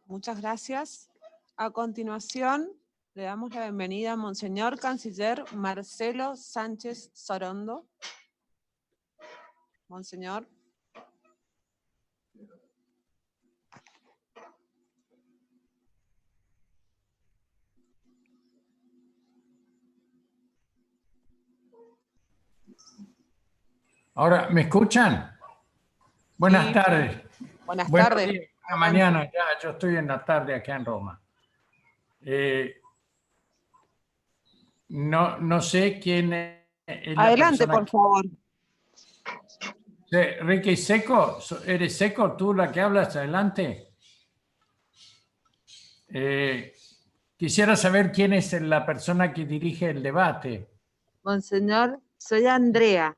Muchas gracias. A continuación, le damos la bienvenida a Monseñor Canciller Marcelo Sánchez Sorondo. Monseñor. Ahora, ¿me escuchan? Buenas tardes. Buenas Buenos tardes. días, buena mañana, ya, yo estoy en la tarde acá en Roma. No sé quién es la Adelante, persona por favor. Ricky Seco, ¿eres Seco tú la que hablas? Adelante. Quisiera saber quién es la persona que dirige el debate. Monseñor, soy Andrea,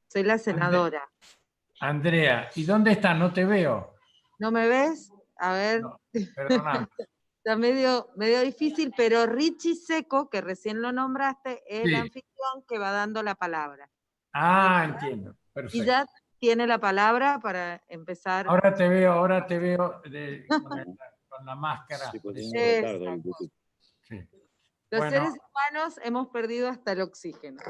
soy la senadora. Andrea, ¿y dónde está? No te veo. ¿No me ves? A ver. No, perdóname. Está medio difícil, pero Richie Seco, que recién lo nombraste, es el anfitrión que va dando la palabra. Ah, entiendo. Perfecto. Y ya tiene la palabra para empezar. Ahora te veo con la máscara. Sí. Los seres humanos hemos perdido hasta el oxígeno.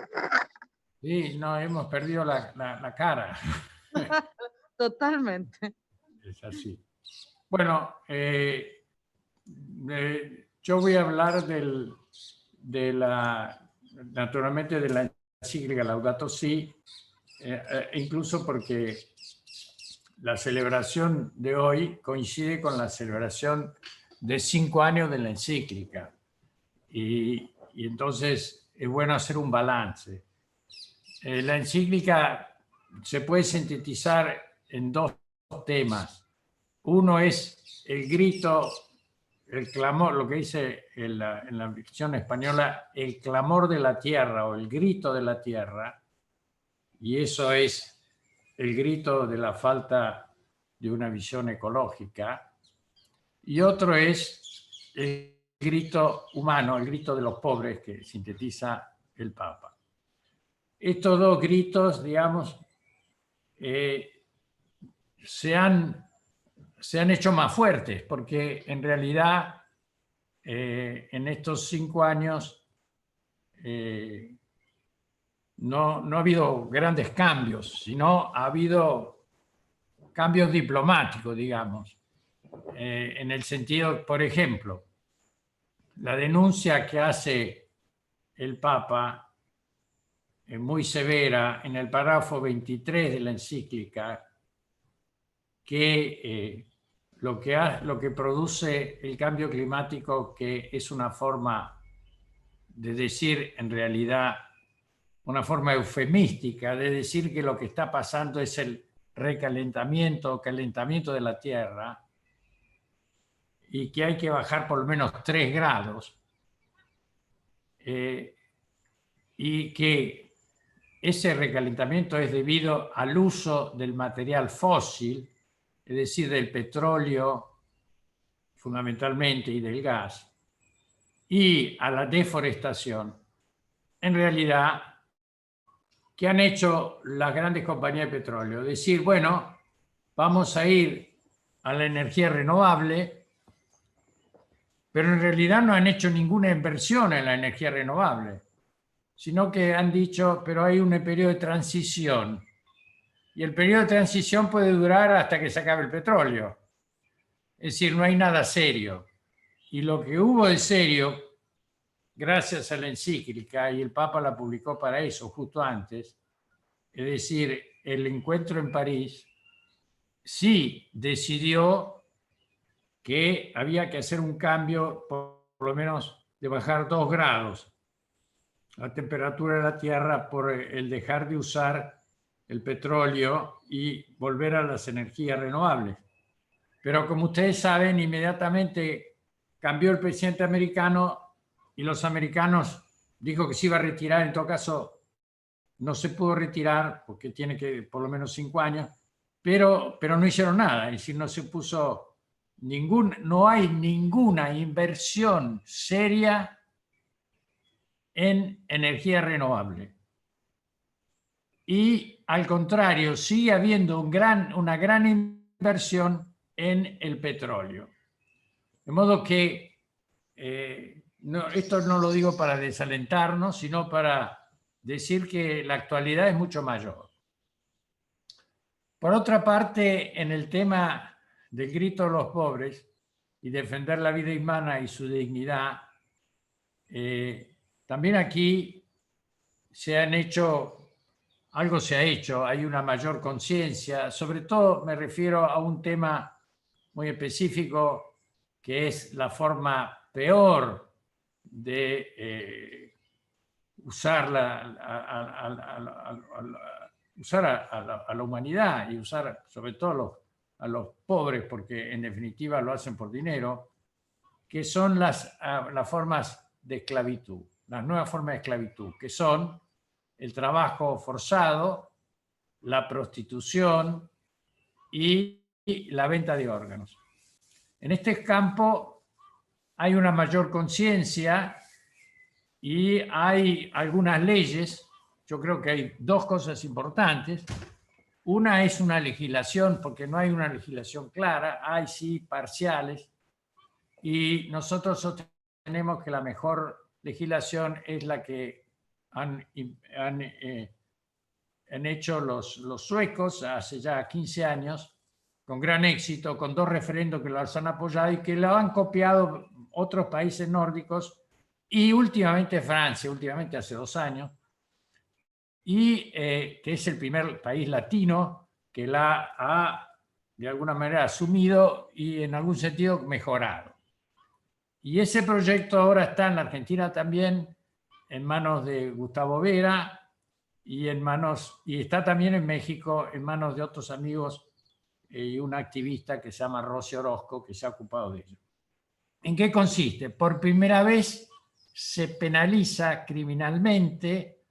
Sí, no, hemos perdido la cara. Totalmente. Es así. Bueno, yo voy a hablar naturalmente de la encíclica Laudato Si, incluso porque la celebración de hoy coincide con la celebración de 5 años de la encíclica. Y entonces es bueno hacer un balance. La encíclica se puede sintetizar en 2 temas. Uno es el grito, el clamor, lo que dice en la versión española, el clamor de la tierra o el grito de la tierra, y eso es el grito de la falta de una visión ecológica. Y otro es el grito humano, el grito de los pobres que sintetiza el Papa. Estos 2 gritos, digamos, se han hecho más fuertes porque en realidad en estos 5 años no ha habido grandes cambios, sino ha habido cambios diplomáticos, digamos, en el sentido, por ejemplo, la denuncia que hace el Papa es muy severa en el párrafo 23 de la encíclica, que lo que produce el cambio climático, que es una forma de decir, en realidad, una forma eufemística de decir que lo que está pasando es el recalentamiento o calentamiento de la Tierra y que hay que bajar por lo menos 3 grados y que ese recalentamiento es debido al uso del material fósil, es decir, del petróleo fundamentalmente y del gas, y a la deforestación. En realidad, ¿qué han hecho las grandes compañías de petróleo? Decir, bueno, vamos a ir a la energía renovable, pero en realidad no han hecho ninguna inversión en la energía renovable, sino que han dicho, pero hay un periodo de transición, y el periodo de transición puede durar hasta que se acabe el petróleo. Es decir, no hay nada serio. Y lo que hubo de serio, gracias a la encíclica, y el Papa la publicó para eso justo antes, es decir, el encuentro en París, sí decidió que había que hacer un cambio, por lo menos de bajar 2 grados la temperatura de la Tierra por el dejar de usar el petróleo y volver a las energías renovables. Pero como ustedes saben, inmediatamente cambió el presidente americano y los americanos dijo que se iba a retirar. En todo caso, no se pudo retirar porque tiene que por lo menos 5 años, pero no hicieron nada. Es decir, no se puso no hay ninguna inversión seria en energía renovable. Y al contrario, sigue habiendo una gran inversión en el petróleo. De modo que esto no lo digo para desalentarnos, sino para decir que la actualidad es mucho mayor. Por otra parte, en el tema del grito de los pobres y defender la vida humana y su dignidad, también aquí algo se ha hecho, hay una mayor conciencia, sobre todo me refiero a un tema muy específico que es la forma peor de usar a la humanidad y usar sobre todo a los pobres, porque en definitiva lo hacen por dinero, que son las formas de esclavitud, las nuevas formas de esclavitud, que son el trabajo forzado, la prostitución y la venta de órganos. En este campo hay una mayor conciencia y hay algunas leyes. Yo creo que hay dos cosas importantes. Una es una legislación, porque no hay una legislación clara, hay sí parciales, y nosotros sostenemos que la mejor legislación es la que han hecho los suecos hace ya 15 años, con gran éxito, con 2 referendos que los han apoyado y que lo han copiado otros países nórdicos y últimamente Francia, últimamente hace 2 años, y que es el primer país latino que la ha de alguna manera asumido y en algún sentido mejorado. Y ese proyecto ahora está en la Argentina también, en manos de Gustavo Vera, y está también en México, en manos de otros amigos y una activista que se llama Rosy Orozco, que se ha ocupado de ello. ¿En qué consiste? Por primera vez se penaliza criminalmente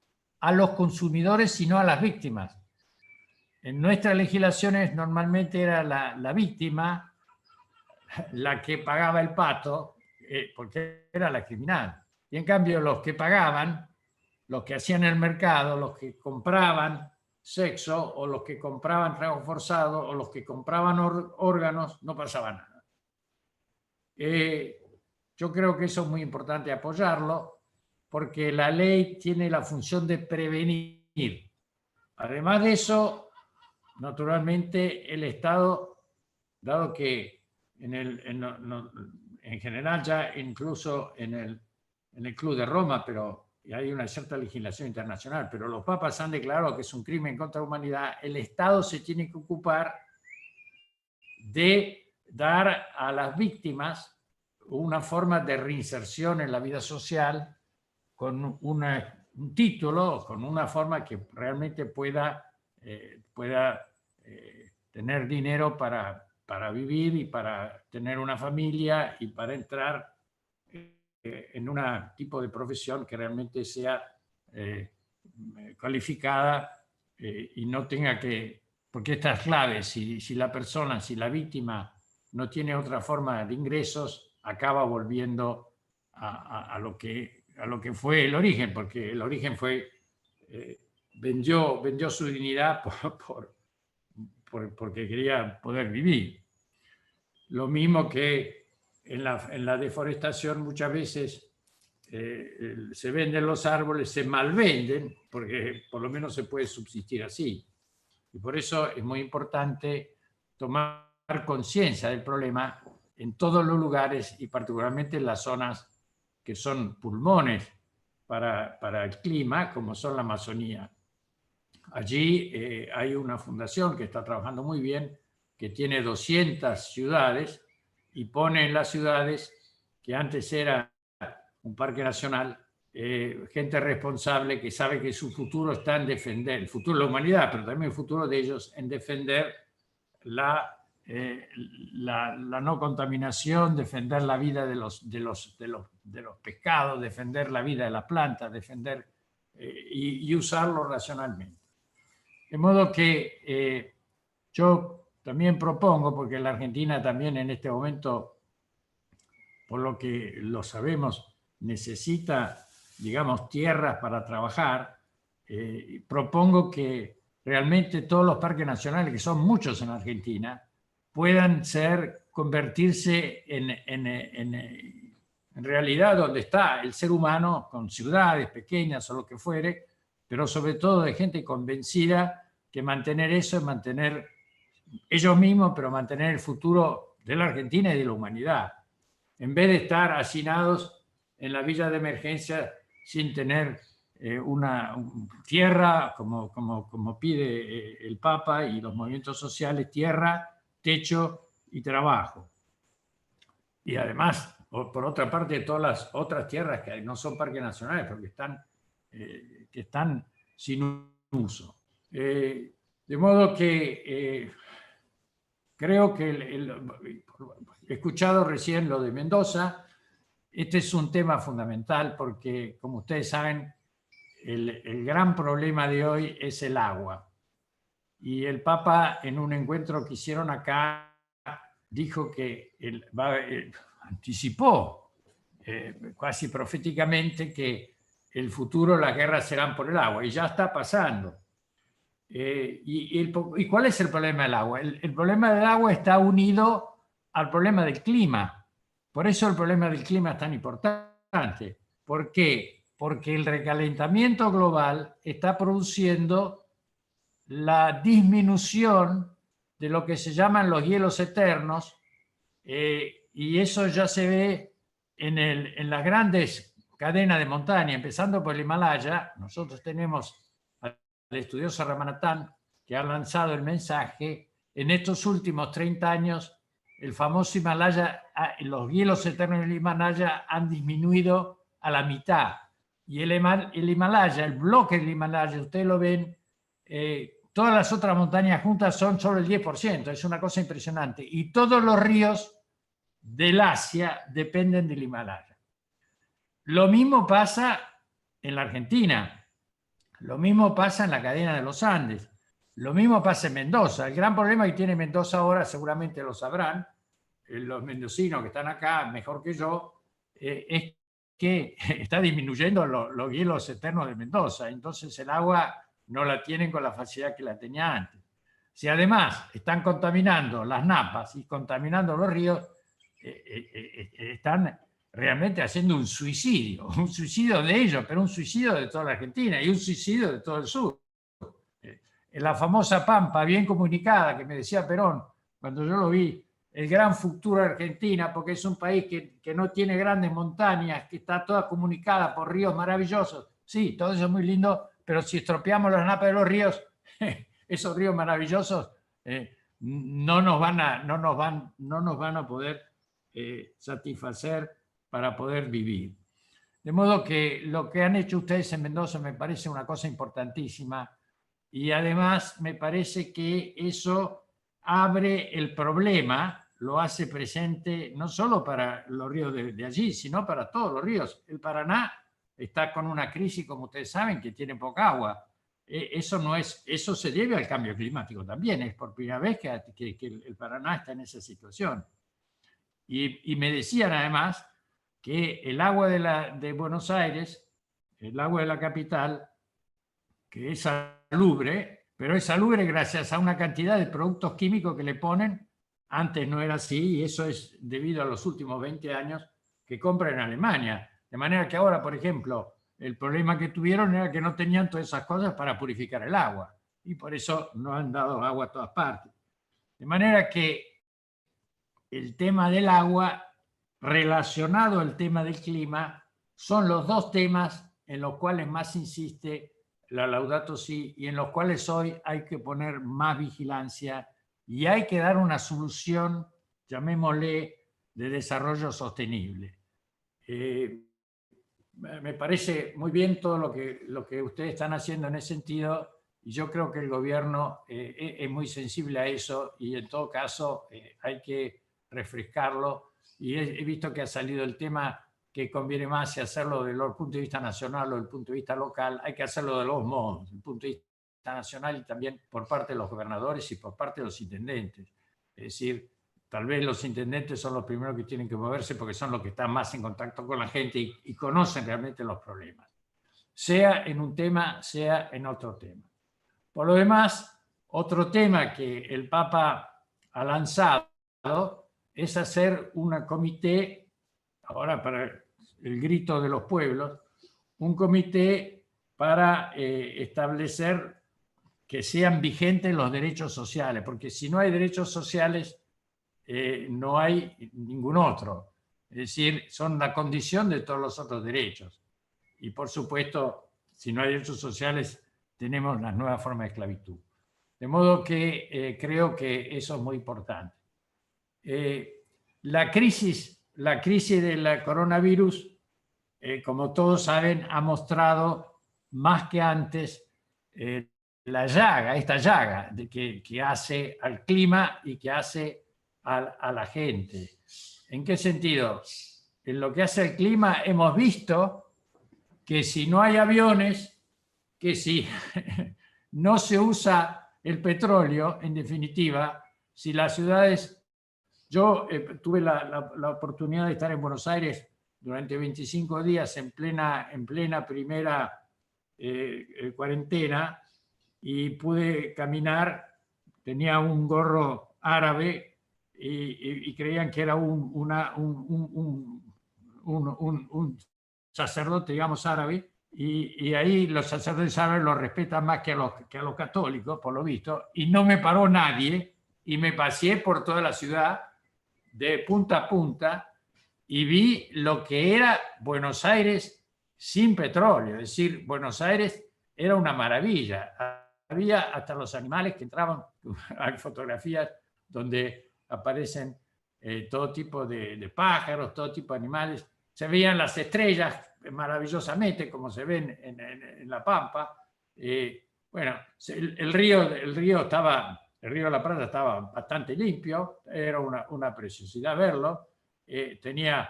a los consumidores y no a las víctimas. En nuestras legislaciones normalmente era la víctima la que pagaba el pato, porque era la criminal. Y en cambio los que pagaban, los que hacían el mercado, los que compraban sexo o los que compraban trabajo forzado o los que compraban órganos, no pasaba nada. Yo creo que eso es muy importante apoyarlo porque la ley tiene la función de prevenir. Además de eso, naturalmente el Estado, dado que en general ya incluso en el Club de Roma, pero hay una cierta legislación internacional, pero los papas han declarado que es un crimen contra la humanidad, el Estado se tiene que ocupar de dar a las víctimas una forma de reinserción en la vida social con un título, con una forma que realmente pueda tener dinero para vivir y para tener una familia y para entrar en un tipo de profesión que realmente sea calificada y no tenga que... Porque esta es clave, si la víctima no tiene otra forma de ingresos, acaba volviendo a lo que fue el origen, porque el origen fue... vendió su dignidad porque quería poder vivir. Lo mismo que en la deforestación muchas veces se venden los árboles, se malvenden, porque por lo menos se puede subsistir así. Y por eso es muy importante tomar conciencia del problema en todos los lugares y particularmente en las zonas que son pulmones para el clima, como son la Amazonía. Allí hay una fundación que está trabajando muy bien, que tiene 200 ciudades y pone en las ciudades, que antes era un parque nacional, gente responsable que sabe que su futuro está en defender, el futuro de la humanidad, pero también el futuro de ellos en defender la no contaminación, defender la vida de los pescados, defender la vida de las plantas, defender y usarlo racionalmente. De modo que yo también propongo, porque la Argentina también en este momento, por lo que lo sabemos, necesita, digamos, tierras para trabajar, propongo que realmente todos los parques nacionales, que son muchos en Argentina, puedan ser convertirse en realidad donde está el ser humano, con ciudades pequeñas o lo que fuere, pero sobre todo de gente convencida que mantener eso es mantener ellos mismos, pero mantener el futuro de la Argentina y de la humanidad, en vez de estar hacinados en la villa de emergencia sin tener una tierra, como pide el Papa y los movimientos sociales, tierra, techo y trabajo. Y además, por otra parte, todas las otras tierras que no son parques nacionales, porque que están sin uso. De modo que creo que he escuchado recién lo de Mendoza. Este es un tema fundamental porque, como ustedes saben, el gran problema de hoy es el agua. Y el Papa, en un encuentro que hicieron acá, dijo que anticipó casi proféticamente que el futuro, las guerras serán por el agua, y ya está pasando. ¿Y cuál es el problema del agua? El problema del agua está unido al problema del clima. Por eso el problema del clima es tan importante. ¿Por qué? Porque el recalentamiento global está produciendo la disminución de lo que se llaman los hielos eternos, y eso ya se ve en las grandes cadenas de montaña, empezando por el Himalaya. Nosotros tenemos al estudioso Ramanathan, que ha lanzado el mensaje. En estos últimos 30 años, el famoso Himalaya, los hielos eternos del Himalaya han disminuido a la mitad. Y el Himalaya, el bloque del Himalaya, ustedes lo ven, todas las otras montañas juntas son solo el 10%, es una cosa impresionante. Y todos los ríos del Asia dependen del Himalaya. Lo mismo pasa en la Argentina, lo mismo pasa en la cadena de los Andes, lo mismo pasa en Mendoza. El gran problema que tiene Mendoza ahora, seguramente lo sabrán, los mendocinos que están acá mejor que yo, es que está disminuyendo los hielos eternos de Mendoza. Entonces el agua no la tienen con la facilidad que la tenía antes. Si además están contaminando las napas y contaminando los ríos, están realmente haciendo un suicidio de ellos, pero un suicidio de toda la Argentina y un suicidio de todo el sur. En la famosa Pampa, bien comunicada, que me decía Perón, cuando yo lo vi, el gran futuro de Argentina, porque es un país que no tiene grandes montañas, que está toda comunicada por ríos maravillosos. Sí, todo eso es muy lindo, pero si estropeamos las napas de los ríos, esos ríos maravillosos no nos van a poder satisfacer para poder vivir. De modo que lo que han hecho ustedes en Mendoza me parece una cosa importantísima, y además me parece que eso abre el problema, lo hace presente no solo para los ríos de allí, sino para todos los ríos. El Paraná está con una crisis, como ustedes saben, que tiene poca agua. Eso se debe al cambio climático también. Es por primera vez que el Paraná está en esa situación. Y me decían además que el agua de Buenos Aires, el agua de la capital, que es salubre, pero es salubre gracias a una cantidad de productos químicos que le ponen. Antes no era así, y eso es debido a los últimos 20 años que compran en Alemania. De manera que ahora, por ejemplo, el problema que tuvieron era que no tenían todas esas cosas para purificar el agua, y por eso no han dado agua a todas partes. De manera que el tema del agua relacionado al tema del clima son los dos temas en los cuales más insiste la Laudato Si, y en los cuales hoy hay que poner más vigilancia y hay que dar una solución, llamémosle, de desarrollo sostenible. Me parece muy bien todo lo que ustedes están haciendo en ese sentido, y yo creo que el gobierno es muy sensible a eso, y en todo caso hay que refrescarlo. Y he visto que ha salido el tema que conviene más si hacerlo desde el punto de vista nacional o desde el punto de vista local. Hay que hacerlo de los modos, desde el punto de vista nacional y también por parte de los gobernadores y por parte de los intendentes. Es decir, tal vez los intendentes son los primeros que tienen que moverse porque son los que están más en contacto con la gente y conocen realmente los problemas, sea en un tema, sea en otro tema. Por lo demás, otro tema que el Papa ha lanzado es hacer un comité, ahora para el grito de los pueblos, un comité para establecer que sean vigentes los derechos sociales, porque si no hay derechos sociales, no hay ningún otro. Es decir, son la condición de todos los otros derechos. Y por supuesto, si no hay derechos sociales, tenemos las nuevas formas de esclavitud. De modo que creo que eso es muy importante. La crisis del coronavirus, como todos saben, ha mostrado más que antes esta llaga que hace al clima y que hace a la gente. ¿En qué sentido? En lo que hace al clima hemos visto que si no hay aviones, que si no se usa el petróleo, en definitiva, si las ciudades... Yo tuve la oportunidad de estar en Buenos Aires durante 25 días en plena primera cuarentena y pude caminar, tenía un gorro árabe y creían que era un sacerdote, digamos, árabe, y ahí los sacerdotes árabes los respetan más que a los católicos, por lo visto, y no me paró nadie, y me paseé por toda la ciudad de punta a punta y vi lo que era Buenos Aires sin petróleo. Es decir, Buenos Aires era una maravilla. Había hasta los animales que entraban. Hay fotografías donde aparecen todo tipo de pájaros, todo tipo de animales. Se veían las estrellas maravillosamente, como se ven en La Pampa. Bueno, el río de la Plata estaba bastante limpio, era una preciosidad verlo. Tenía,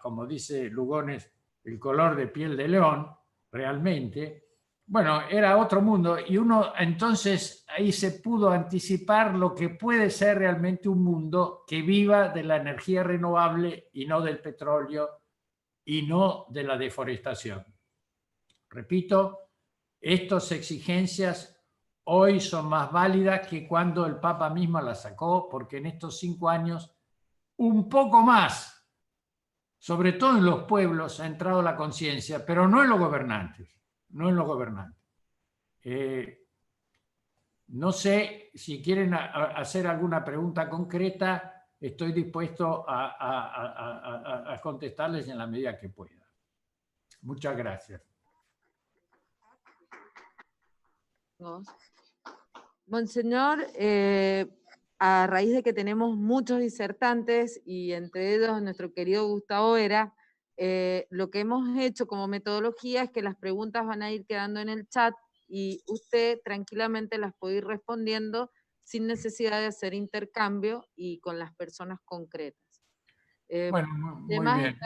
como dice Lugones, el color de piel de león, realmente. Bueno, era otro mundo y uno entonces ahí se pudo anticipar lo que puede ser realmente un mundo que viva de la energía renovable y no del petróleo y no de la deforestación. Repito, estas exigencias hoy son más válidas que cuando el Papa mismo las sacó, porque en estos 5 años, un poco más, sobre todo en los pueblos, ha entrado la conciencia, pero no en los gobernantes. No en los gobernantes. No sé si quieren hacer alguna pregunta concreta, estoy dispuesto a contestarles en la medida que pueda. Muchas gracias. Monseñor, a raíz de que tenemos muchos disertantes y entre ellos nuestro querido Gustavo Vera, lo que hemos hecho como metodología es que las preguntas van a ir quedando en el chat y usted tranquilamente las puede ir respondiendo sin necesidad de hacer intercambio y con las personas concretas. Bueno, muy bien.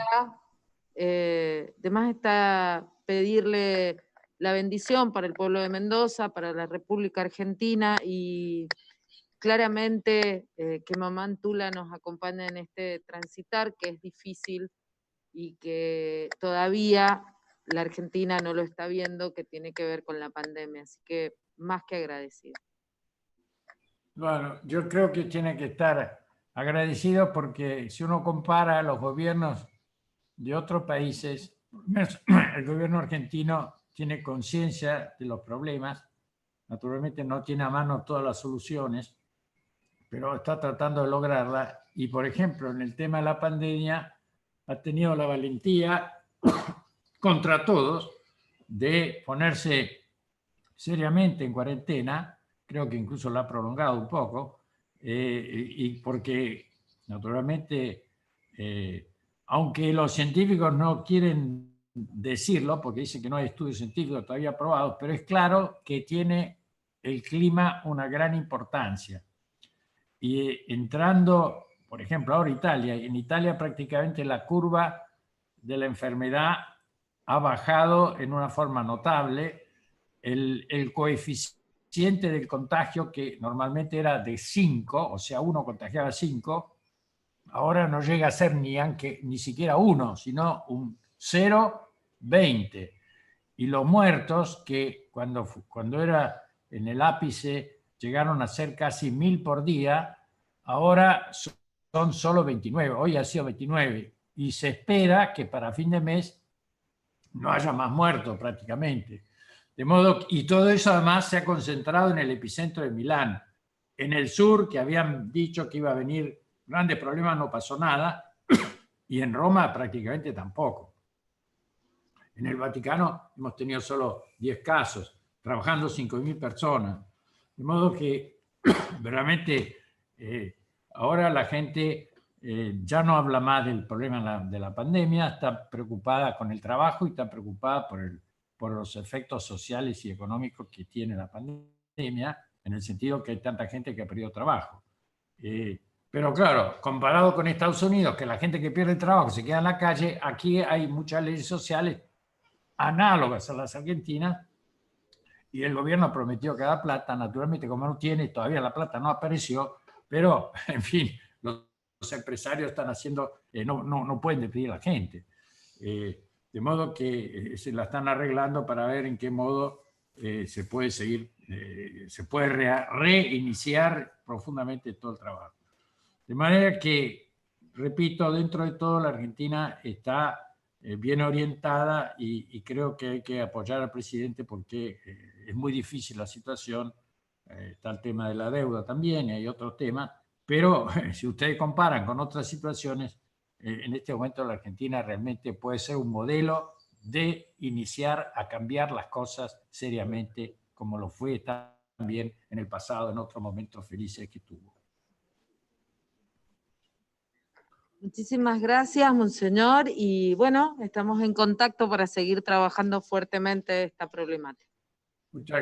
De más está pedirle la bendición para el pueblo de Mendoza, para la República Argentina y claramente que Mamá Antula nos acompañe en este transitar que es difícil y que todavía la Argentina no lo está viendo, que tiene que ver con la pandemia. Así que más que agradecido. Bueno, yo creo que tiene que estar agradecido porque si uno compara los gobiernos de otros países, el gobierno argentino tiene conciencia de los problemas, naturalmente no tiene a mano todas las soluciones, pero está tratando de lograrla y, por ejemplo, en el tema de la pandemia ha tenido la valentía contra todos de ponerse seriamente en cuarentena, creo que incluso la ha prolongado un poco, y porque naturalmente, aunque los científicos no quieren decirlo, porque dicen que no hay estudios científicos todavía probados, pero es claro que tiene el clima una gran importancia. Y entrando, por ejemplo, ahora Italia, en Italia prácticamente la curva de la enfermedad ha bajado en una forma notable. El coeficiente del contagio, que normalmente era de 5, o sea, uno contagiaba 5, ahora no llega a ser ni siquiera 1, sino un 0,20. Y los muertos, que cuando era en el ápice llegaron a ser casi 1000 por día, ahora son son solo 29, hoy ha sido 29, y se espera que para fin de mes no haya más muertos prácticamente. De modo, y todo eso además se ha concentrado en el epicentro de Milán. En el sur, que habían dicho que iba a venir grandes problemas, no pasó nada, y en Roma prácticamente tampoco. En el Vaticano hemos tenido solo 10 casos, trabajando 5.000 personas. De modo que realmente ahora la gente ya no habla más del problema de la pandemia, está preocupada con el trabajo y está preocupada por los efectos sociales y económicos que tiene la pandemia, en el sentido que hay tanta gente que ha perdido trabajo. Pero claro, comparado con Estados Unidos, que la gente que pierde el trabajo se queda en la calle, aquí hay muchas leyes sociales análogas a las argentinas, y el gobierno prometió que da plata, naturalmente como no tiene, todavía la plata no apareció, pero en fin, los empresarios están haciendo, no pueden despedir a la gente. De modo que se la están arreglando para ver en qué modo se puede seguir, se puede reiniciar profundamente todo el trabajo. De manera que, repito, dentro de todo la Argentina está bien orientada y creo que hay que apoyar al presidente porque es muy difícil la situación. Está el tema de la deuda también y hay otros temas, pero si ustedes comparan con otras situaciones, en este momento la Argentina realmente puede ser un modelo de iniciar a cambiar las cosas seriamente, como lo fue también en el pasado, en otros momentos felices que tuvo. Muchísimas gracias, monseñor, y bueno, estamos en contacto para seguir trabajando fuertemente esta problemática. Muchas gracias.